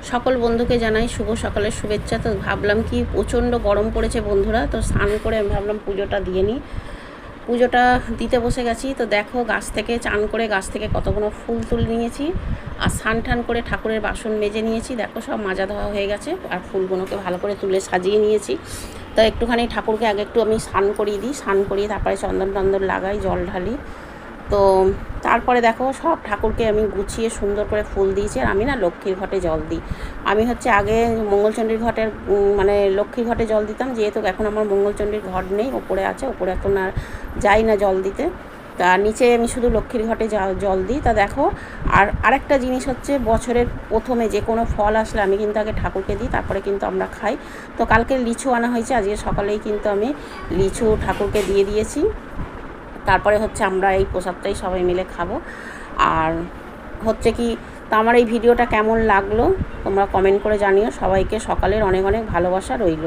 সকল বন্ধুকে জানাই শুভ সকালের শুভেচ্ছা। তো ভাবলাম কি প্রচণ্ড গরম পড়েছে বন্ধুরা, তো স্নান করে আমি ভাবলাম পুজোটা দিয়ে নিই। পুজোটা দিতে বসে গেছি। তো দেখো গাছ থেকে চান করে গাছ থেকে কতগুলো ফুল তুলে নিয়েছি, আর স্নান টান করে ঠাকুরের বাসন মেজে নিয়েছি। দেখো সব মাজা ধোয়া হয়ে গেছে, আর ফুলগুলোকে ভালো করে তুলে সাজিয়ে নিয়েছি। তো একটুখানি ঠাকুরকে আগে একটু আমি স্নান করিয়ে দিই, স্নান করিয়ে তারপরে চন্দন টন্দন লাগাই, জল ঢালি। তো তারপরে দেখো সব ঠাকুরকে আমি গুছিয়ে সুন্দর করে ফুল দিয়েছি। আর আমি না লক্ষ্মীর ঘটে জল দিই। আমি আগে মঙ্গলচণ্ডীর ঘটের মানে লক্ষ্মীর ঘটে জল দিতাম, যেহেতু এখন আমার মঙ্গলচণ্ডীর ঘট নেই, ওপরে আছে, ওপরে এখন আর যাই না জল দিতে। তা নিচে আমি শুধু লক্ষ্মীর ঘটে জল দিই। তা দেখো আর আরেকটা জিনিস হচ্ছে, বছরের প্রথমে যে কোনো ফল আসলে আমি কিন্তু আগে ঠাকুরকে দিই, তারপরে কিন্তু আমরা খাই। তো কালকে লিচু আনা হয়েছে, আজকে সকালেই কিন্তু আমি লিচু ঠাকুরকে দিয়ে দিয়েছি। তারপরে আমরা এই প্রসাদটাই সবাই মিলে খাবো। আর কি, তো আমার এই ভিডিওটা কেমন লাগলো তোমরা কমেন্ট করে জানিও। সবাইকে সকালের অনেক অনেক ভালোবাসা রইল।